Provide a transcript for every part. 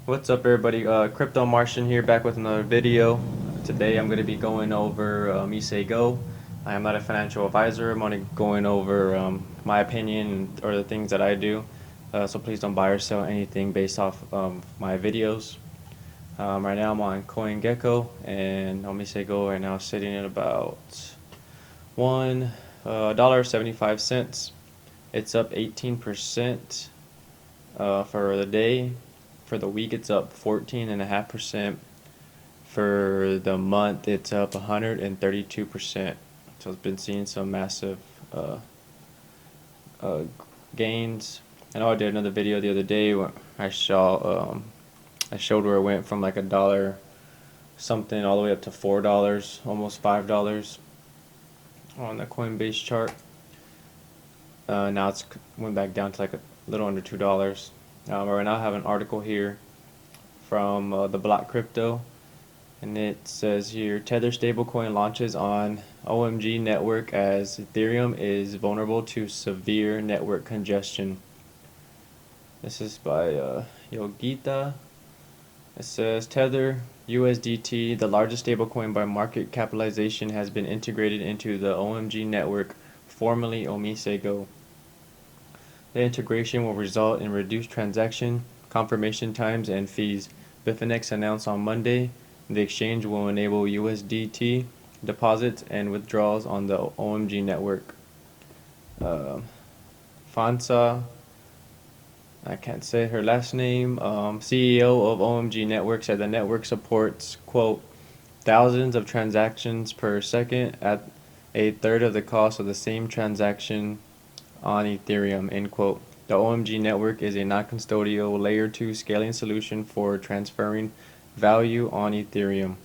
What's up, everybody? Crypto Martian here, back with another video. Today I'm going to be going over OmiseGo. I am not a financial advisor. I'm only going over my opinion or the things that I do. So please don't buy or sell anything based off my videos. Right now I'm on CoinGecko, and OmiseGo right now is sitting at about $1.75. It's up 18% for the day. For the week, it's up 14.5%. For the month, it's up 132%. So it's been seeing some massive uh, uh, gains. I know I did another video the other day where I showed where it went from like a dollar something all the way up to $4, almost $5 on the Coinbase chart. Now it's went back down to like a little under $2. Right now I have an article here from the Block Crypto, and it says here Tether stablecoin launches on OMG network as Ethereum is vulnerable to severe network congestion. This is by Yogita. It says Tether USDT, the largest stablecoin by market capitalization, has been integrated into the OMG network, formerly OmiseGo. The integration will result in reduced transaction, confirmation times, and fees. Bitfinex announced on Monday the exchange will enable USDT deposits and withdrawals on the OMG network. Fansa, I can't say her last name, CEO of OMG Network, said the network supports, quote, thousands of transactions per second at a third of the cost of the same transaction on Ethereum, end quote. The OMG network is a non-custodial layer 2 scaling solution for transferring value on Ethereum.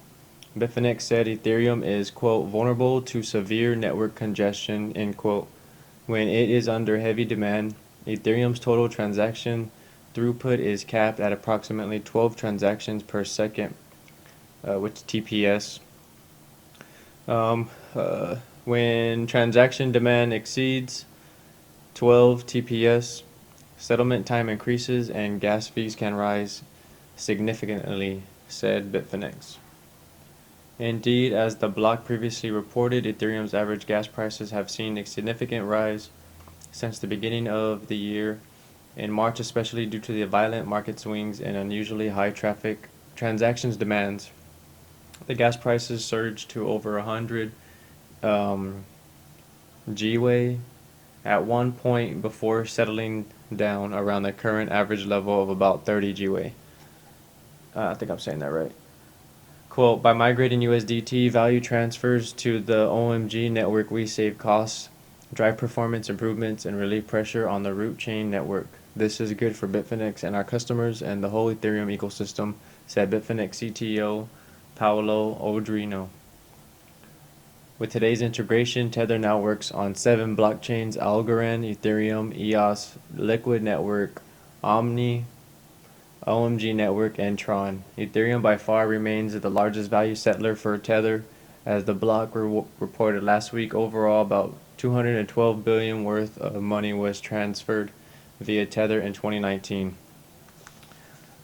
Bitfinex said Ethereum is, quote, vulnerable to severe network congestion, end quote. When it is under heavy demand, Ethereum's total transaction throughput is capped at approximately 12 transactions per second, which TPS. Um, when transaction demand exceeds 12 TPS, settlement time increases and gas fees can rise significantly, said Bitfinex. Indeed, as the block previously reported, Ethereum's average gas prices have seen a significant rise since the beginning of the year, in March especially due to the violent market swings and unusually high traffic transactions demands. The gas prices surged to over 100 GWay at one point before settling down around the current average level of about 30 GWay. I think I'm saying that right. Quote, by migrating USDT value transfers to the OMG network, we save costs, drive performance improvements, and relieve pressure on the root chain network. This is good for Bitfinex and our customers and the whole Ethereum ecosystem, said Bitfinex CTO Paolo Odrino. With today's integration, Tether now works on 7 blockchains: Algorand, Ethereum, EOS, Liquid Network, Omni, OMG Network, and Tron. Ethereum by far remains the largest value settler for Tether, as the block reported last week. Overall, about 212 billion worth of money was transferred via Tether in 2019.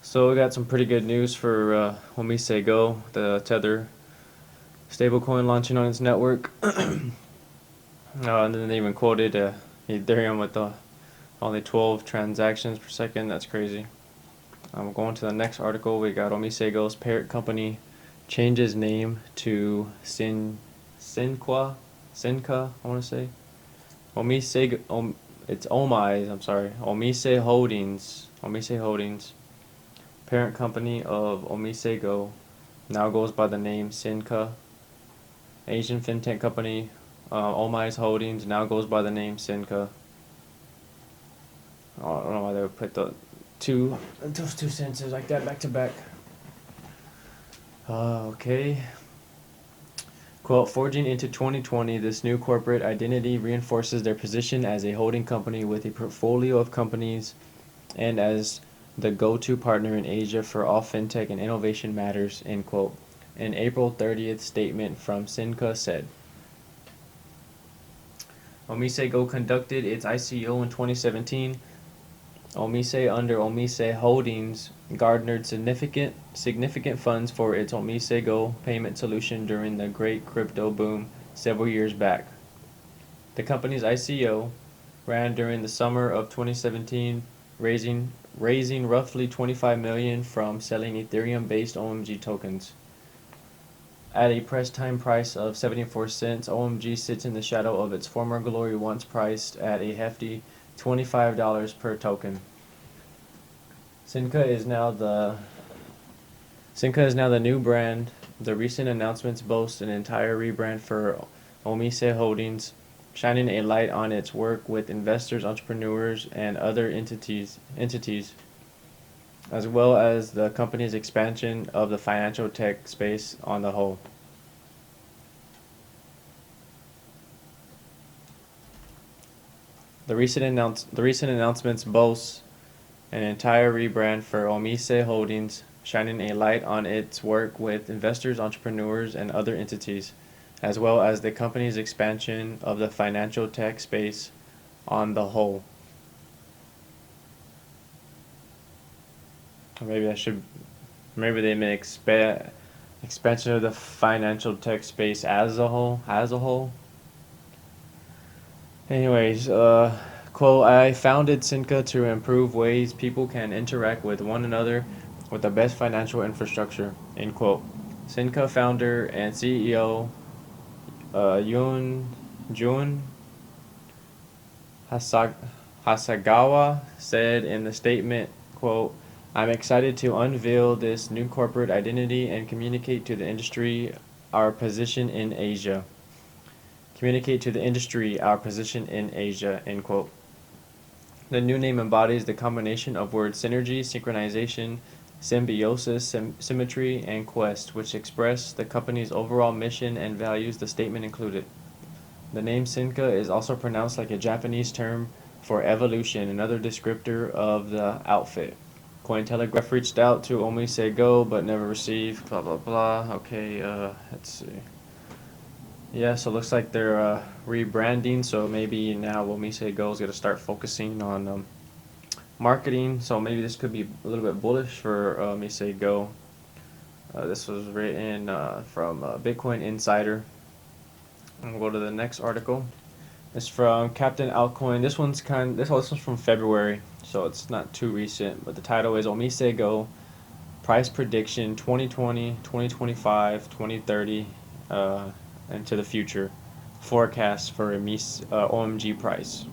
So we got some pretty good news for OmiseGo, the Tether stablecoin launching on its network. And then they even quoted Ethereum with only 12 transactions per second. That's crazy. Going to the next article. We got OmiseGo's parent company changes name to Sinqua, I want to say. It's Omise. I'm sorry. Omise Holdings. Omise Holdings, parent company of OmiseGo, now goes by the name Sinqa. Asian fintech company Omise Holdings now goes by the name Sinqa. I don't know why they would put those two sentences like that back to back. Okay. Quote, forging into 2020, this new corporate identity reinforces their position as a holding company with a portfolio of companies and as the go-to partner in Asia for all fintech and innovation matters, end quote. An April 30th statement from Sinqa said. OmiseGo conducted its ICO in 2017 Omise under Omise Holdings garnered significant funds for its OmiseGo payment solution during the great crypto boom several years back. The company's ICO ran during the summer of 2017, raising roughly 25 million from selling Ethereum-based OMG tokens. At a press time price of 74 cents, OMG sits in the shadow of its former glory, once priced at a hefty $25 per token. Sinca is now the new brand. The recent announcements boast an entire rebrand for Omise Holdings, shining a light on its work with investors, entrepreneurs, and other entities, as well as the company's expansion of the financial tech space on the whole. The recent announcements boast an entire rebrand for Omise Holdings, shining a light on its work with investors, entrepreneurs, and other entities, as well as the company's expansion of the financial tech space on the whole. Maybe they may expansion of the financial tech space as a whole. Anyways, quote, I founded Sinca to improve ways people can interact with one another with the best financial infrastructure, end quote. Sinca founder and CEO Jun Hasagawa said in the statement, quote, I'm excited to unveil this new corporate identity and communicate to the industry our position in Asia. End quote. The new name embodies the combination of words synergy, synchronization, symbiosis, symmetry, and quest, which express the company's overall mission and values, the statement included. The name Sinca is also pronounced like a Japanese term for evolution, another descriptor of the outfit. Cointelegraph reached out to OmiseGo but never received, blah blah blah. Okay, let's see. Yeah, so it looks like they're rebranding, so maybe now OmiseGo is going to start focusing on marketing, so maybe this could be a little bit bullish for OmiseGo. This was written from Bitcoin Insider. We'll go to the next article. It's from Captain Altcoin. This one's from February, so it's not too recent, but the title is OmiseGo Price Prediction 2020, 2025, 2030, into the future. Forecast for OMG price.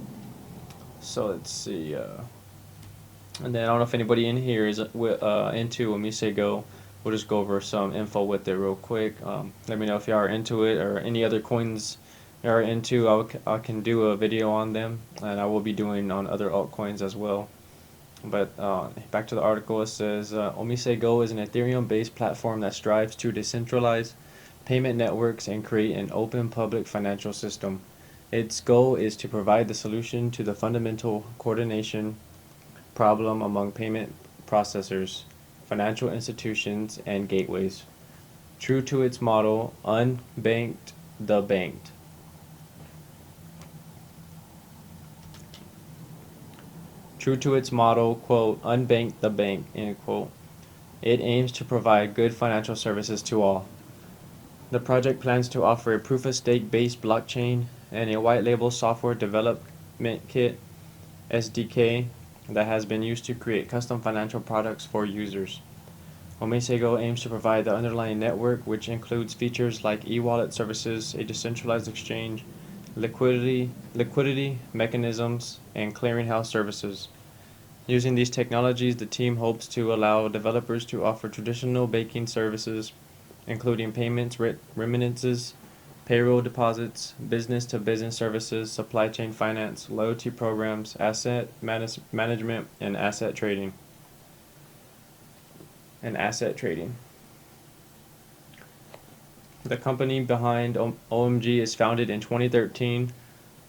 So let's see. And then I don't know if anybody in here is into OmiseGo. We'll just go over some info with it real quick. Let me know if you are into it or any other coins you are into. I can do a video on them, and I will be doing on other altcoins as well. But back to the article, it says OmiseGo is an Ethereum-based platform that strives to decentralize payment networks and create an open public financial system. Its goal is to provide the solution to the fundamental coordination problem among payment processors, financial institutions, and gateways. True to its motto, unbanked the banked. True to its motto, quote, unbank the bank, end quote, it aims to provide good financial services to all. The project plans to offer a proof-of-stake based blockchain and a white label software development kit (SDK) that has been used to create custom financial products for users. OmiseGo aims to provide the underlying network, which includes features like e-wallet services, a decentralized exchange, liquidity mechanisms, and clearinghouse services. Using these technologies, the team hopes to allow developers to offer traditional banking services, including payments, remittances, payroll deposits, business-to-business services, supply chain finance, loyalty programs, asset management, and asset trading. The company behind OMG is founded in 2013.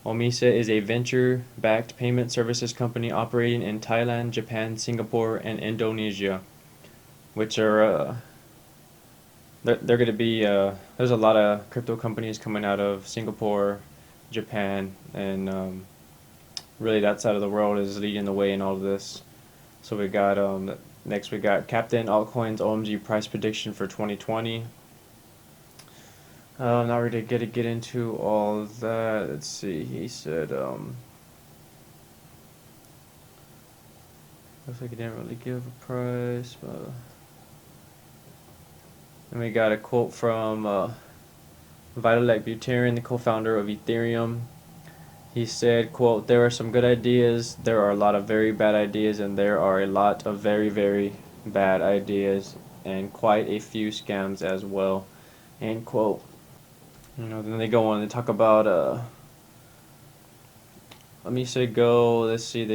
Omise is a venture-backed payment services company operating in Thailand, Japan, Singapore, and Indonesia, which are they're going to be there's a lot of crypto companies coming out of Singapore, Japan, and really that side of the world is leading the way in all of this. So we got next we got Captain Altcoin's OMG price prediction for 2020. Not really gonna get into all that. Let's see. He said looks like he didn't really give a price, but and we got a quote from Vitalik Buterin, the co-founder of Ethereum. He said, quote, "There are some good ideas, there are a lot of very bad ideas, and there are a lot of very, very bad ideas, and quite a few scams as well," end quote. Then they go on and talk about, OmiseGo, let's see,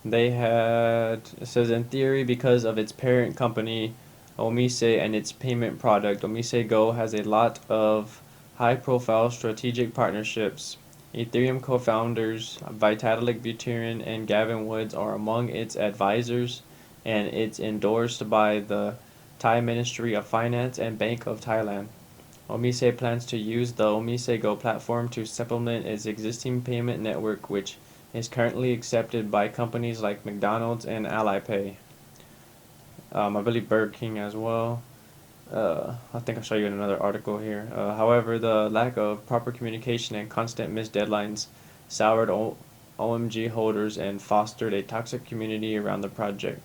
they had, it says, in theory, because of its parent company, Omise, and its payment product, OmiseGo has a lot of high-profile strategic partnerships. Ethereum co-founders Vitalik Buterin and Gavin Woods are among its advisors, and it's endorsed by the Thai Ministry of Finance and Bank of Thailand. Omise plans to use the OmiseGo platform to supplement its existing payment network, which is currently accepted by companies like McDonald's and Alipay. I believe Burger King as well. I think I'll show you in another article here. However, the lack of proper communication and constant missed deadlines soured OMG holders and fostered a toxic community around the project.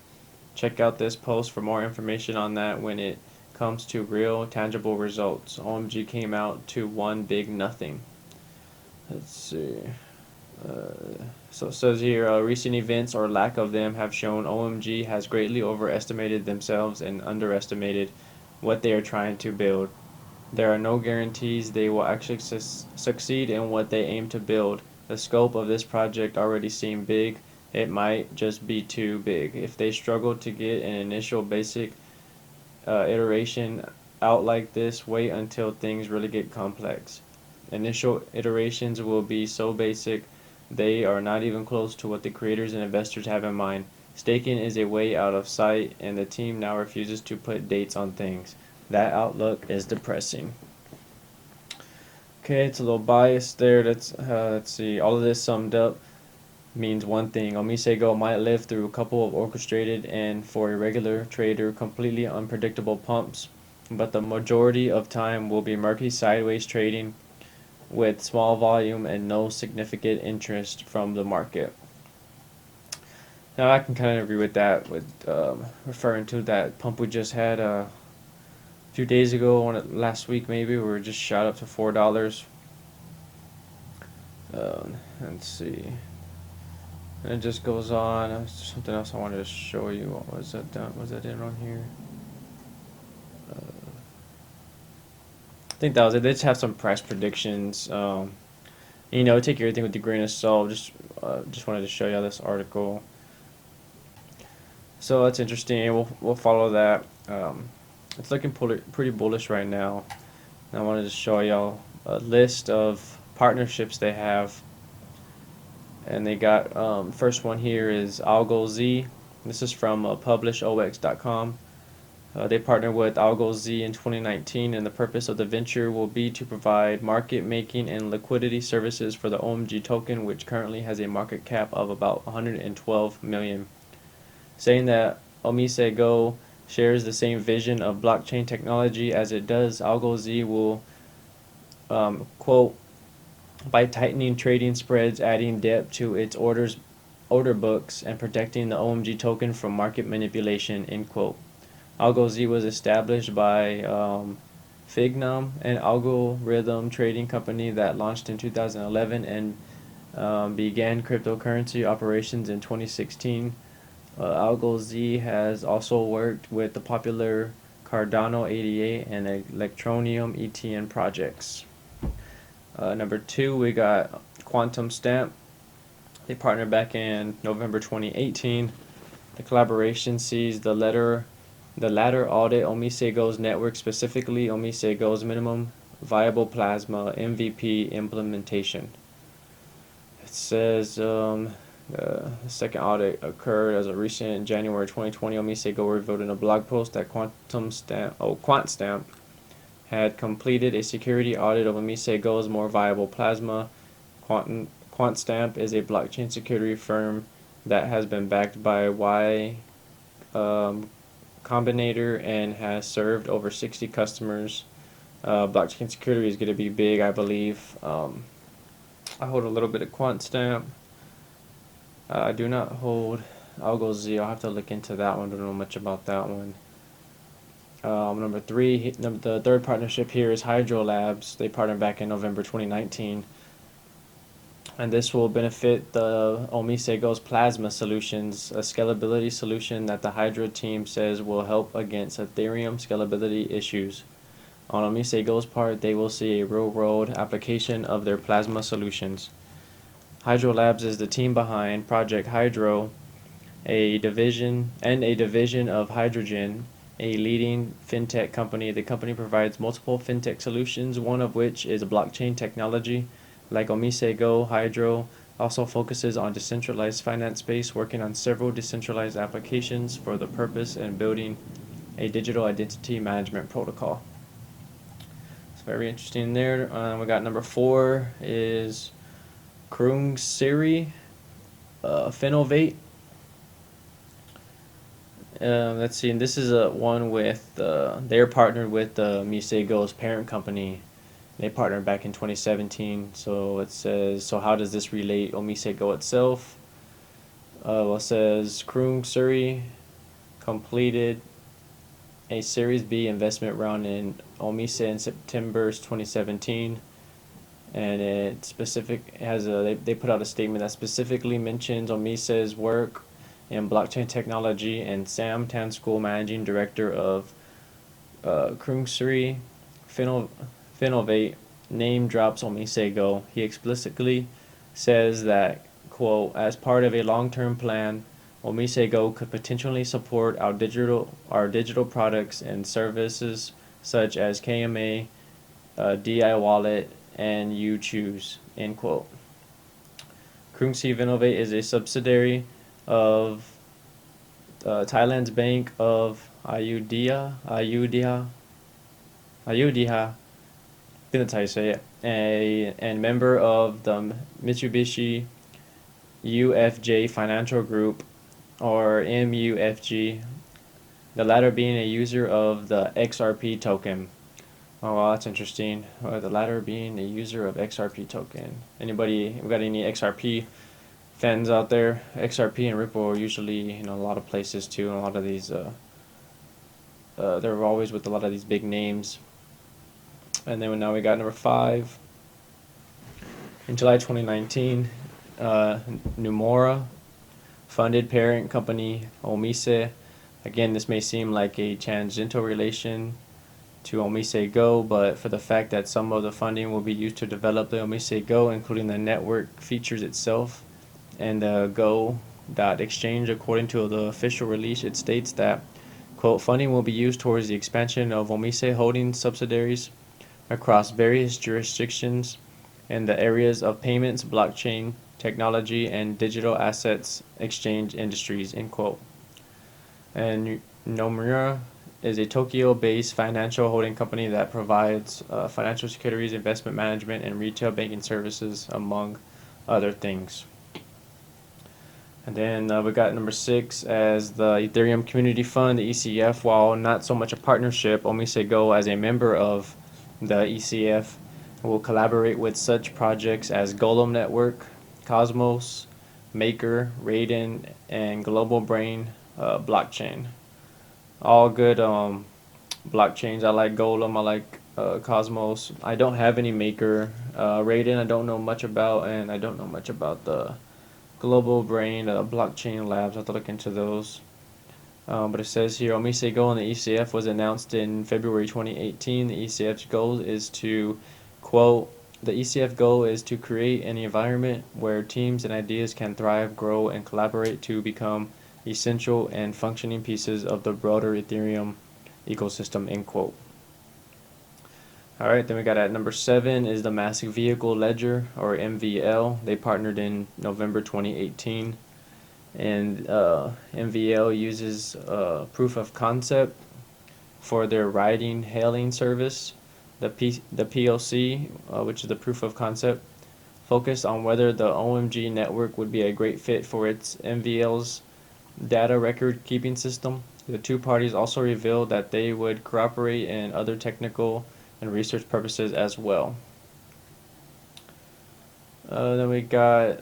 Check out this post for more information on that. When it comes to real, tangible results, OMG came out to one big nothing. Let's see. So it says here, recent events or lack of them have shown OMG has greatly overestimated themselves and underestimated what they are trying to build. There are no guarantees they will actually succeed in what they aim to build. The scope of this project already seemed big. It might just be too big. If they struggle to get an initial basic iteration out like this, wait until things really get complex. Initial iterations will be so basic they are not even close to what the creators and investors have in mind. Staking is a way out of sight, and the team now refuses to put dates on things. That outlook is depressing. Okay, it's a little biased there. Let's see. All of this summed up means one thing. OmiseGo might live through a couple of orchestrated and, for a regular trader, completely unpredictable pumps, but the majority of time will be murky sideways trading with small volume and no significant interest from the market. Now I can kind of agree with that, with referring to that pump we just had a few days ago, last week maybe, where it just shot up to $4. Let's see. And it just goes on. Something else I wanted to show you. What was that done? Was that in on here? I think that was it. They just have some price predictions. Take everything with a grain of salt. Just wanted to show you this article. So that's interesting. We'll follow that. It's looking pretty bullish right now. And I wanted to show y'all a list of partnerships they have. And they got first one here is AlgoZ. This is from publishox.com. They partnered with AlgoZ in 2019, and the purpose of the venture will be to provide market making and liquidity services for the OMG token, which currently has a market cap of about 112 million. Saying that OmiseGo shares the same vision of blockchain technology as it does, AlgoZ will, quote, by tightening trading spreads, adding depth to its order books, and protecting the OMG token from market manipulation, end quote. AlgoZ was established by Fignum, an algorithm trading company that launched in 2011 and began cryptocurrency operations in 2016. AlgoZ has also worked with the popular Cardano 88 and Electroneum ETN projects. Number 2, we got Quantum Stamp. They partnered back in November 2018. The collaboration sees the latter audit OmiseGo's network, specifically OmiseGo's minimum viable plasma MVP implementation. It says the second audit occurred as a recent in January 2020. OmiseGo revealed in a blog post that QuantStamp had completed a security audit of OmiseGo's more viable plasma. QuantStamp is a blockchain security firm that has been backed by Y Combinator and has served over 60 customers. Blockchain security is going to be big, I believe. I hold a little bit of QuantStamp. I do not hold AlgoZ. I'll have to look into that one. Don't know much about that one. Number three, the third partnership here is Hydro Labs. They partnered back in November 2019. And this will benefit the OmiseGo's Plasma Solutions, a scalability solution that the Hydro team says will help against Ethereum scalability issues. On OmiseGo's part, they will see a real-world application of their Plasma solutions. Hydro Labs is the team behind Project Hydro, a division of Hydrogen, a leading fintech company. The company provides multiple fintech solutions, one of which is blockchain technology. Like OmiseGo, Hydro also focuses on decentralized finance space, working on several decentralized applications for the purpose and building a digital identity management protocol. It's very interesting there. We got number 4 is Krungsiri Finovate. Let's see, and this is one with, they're partnered with OmiseGo's parent company. They partnered back in 2017. So it says, so how does this relate OmiseGo itself? Well, it says Krungsiri completed a Series B investment round in Omise in September 2017. And they put out a statement that specifically mentions Omise's work in blockchain technology, and Sam Tanschool, managing director of Krungsiri Finovate, name drops OmiseGo. He explicitly says that, quote, as part of a long-term plan, OmiseGo could potentially support our digital products and services such as KMA, DI Wallet, and You Choose, end quote. Krungsiri Finovate is a subsidiary of Thailand's Bank of Ayudhya, I think that's how you say it, and member of the Mitsubishi UFJ Financial Group, or MUFG, the latter being a user of the XRP token. Oh, well, that's interesting. The latter being a user of XRP token. We got any XRP fans out there? XRP and Ripple are usually in a lot of places too, and a lot of these, they're always with a lot of these big names. And then now we got number 5. In July 2019, Numora funded parent company Omise. Again, this may seem like a tangential relation to OmiseGo, but for the fact that some of the funding will be used to develop the OmiseGo, including the network features itself and the Go.exchange. According to the official release, it states that, quote, funding will be used towards the expansion of Omise Holdings subsidiaries across various jurisdictions in the areas of payments, blockchain technology, and digital assets exchange industries, end quote. And Nomura is a Tokyo-based financial holding company that provides financial securities, investment management, and retail banking services, among other things. And then we got number 6 as the Ethereum Community Fund, the ECF. While not so much a partnership, OmiseGo, as a member of the ECF, will collaborate with such projects as Golem Network, Cosmos, Maker, Raiden, and Global Brain blockchain. All good blockchains. I like Golem, I like Cosmos. I don't have any Maker. Raiden I don't know much about, and I don't know much about the Global Brain blockchain labs. I have to look into those. But it says here, OmiseGo and the ECF was announced in February 2018. The ECF's goal is to, quote, the ECF goal is to create an environment where teams and ideas can thrive, grow, and collaborate to become essential and functioning pieces of the broader Ethereum ecosystem, end quote. Alright, then we got at number 7 is the Massive Vehicle Ledger, or MVL. They partnered in November 2018. And MVL uses proof of concept for their riding hailing service. The POC, which is the proof of concept focused on whether the OMG network would be a great fit for its MVL's data record keeping system. The two parties also revealed that they would cooperate in other technical and research purposes as well. Then we got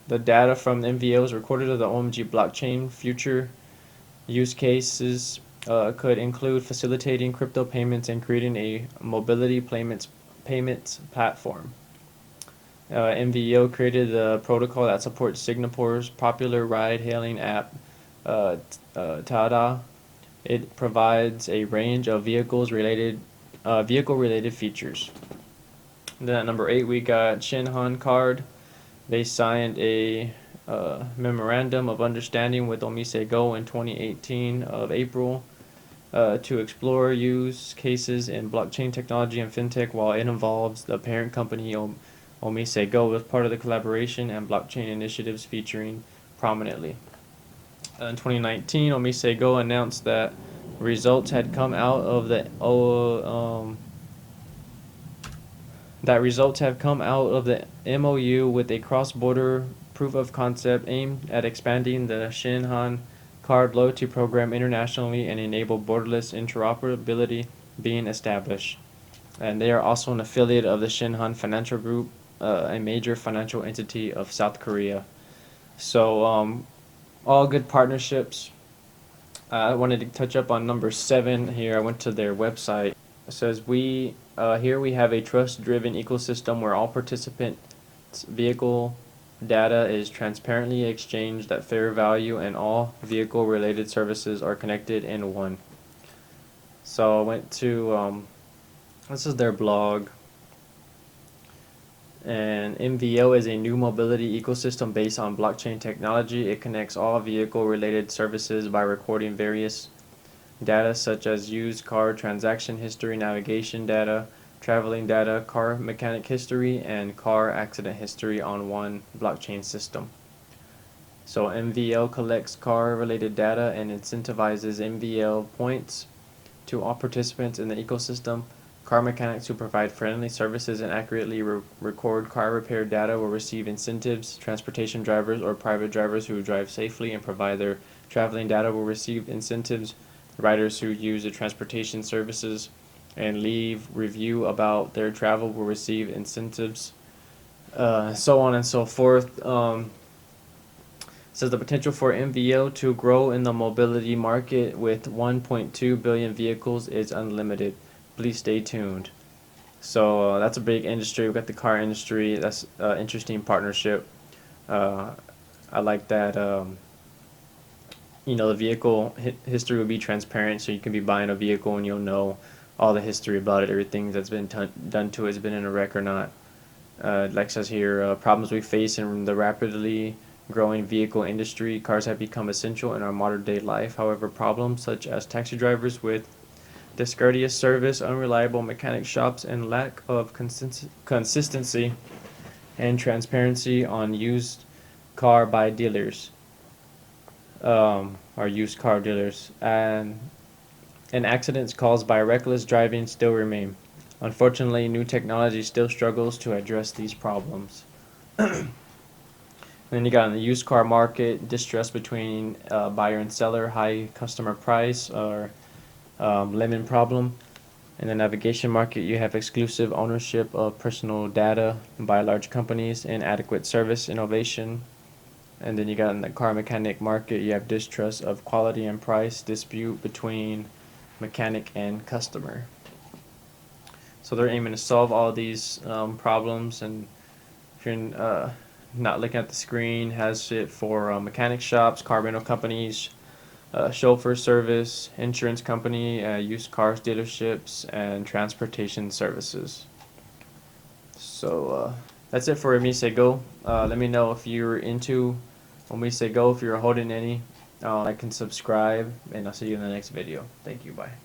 the data from the MVLs recorded of the OMG blockchain. Future use cases could include facilitating crypto payments and creating a mobility payments platform. MVO created the protocol that supports Singapore's popular ride-hailing app, Tada. It provides a range of vehicle-related features. Then at number 8, we got Shinhan Card. They signed a memorandum of understanding with OmiseGo in 2018 of April to explore use cases in blockchain technology and fintech, while it involves the parent company OmiseGo as part of the collaboration and blockchain initiatives featuring prominently. In 2019, OmiseGo announced that results had come out of the MOU with a cross-border proof of concept aimed at expanding the Shinhan Card loyalty program internationally and enable borderless interoperability being established. And they are also an affiliate of the Shinhan Financial Group, a major financial entity of South Korea. So all good partnerships. I wanted to touch up on number 7 here. I went to their website. It says here we have a trust-driven ecosystem where all participants' vehicle data is transparently exchanged at fair value and all vehicle-related services are connected in one. So I went to this is their blog. And MVO is a new mobility ecosystem based on blockchain technology. It connects all vehicle-related services by recording various data such as used car transaction history, navigation data, traveling data, car mechanic history, and car accident history on one blockchain system. So MVL collects car-related data and incentivizes MVL points to all participants in the ecosystem. Car mechanics who provide friendly services and accurately record car repair data will receive incentives. Transportation drivers or private drivers who drive safely and provide their traveling data will receive incentives. Riders who use the transportation services and leave review about their travel will receive incentives. So on and so forth. Says the potential for MVO to grow in the mobility market with 1.2 billion vehicles is unlimited. Please stay tuned. So that's a big industry. We've got the car industry. That's an interesting partnership. I like that. The vehicle history will be transparent, so you can be buying a vehicle and you'll know all the history about it, everything that's been done to it, has been in a wreck or not. Like it says here, problems we face in the rapidly growing vehicle industry. Cars have become essential in our modern day life. However, problems such as taxi drivers with discourteous service, unreliable mechanic shops, and lack of consistency and transparency on used car by dealers, or used car dealers, and accidents caused by reckless driving still remain. Unfortunately, new technology still struggles to address these problems. Then you got in the used car market, distrust between buyer and seller, high customer price, or lemon problem. In the navigation market, you have exclusive ownership of personal data by large companies, inadequate service innovation. And then you got in the car mechanic market, you have distrust of quality and price, dispute between mechanic and customer. So they're aiming to solve all these problems. And if you're not looking at the screen, has it for mechanic shops, car rental companies, chauffeur service, insurance company, used cars dealerships, and transportation services. So that's it for OmiseGo. Let me know if you're into OmiseGo, if you're holding any. Like and subscribe, and I'll see you in the next video. Thank you. Bye.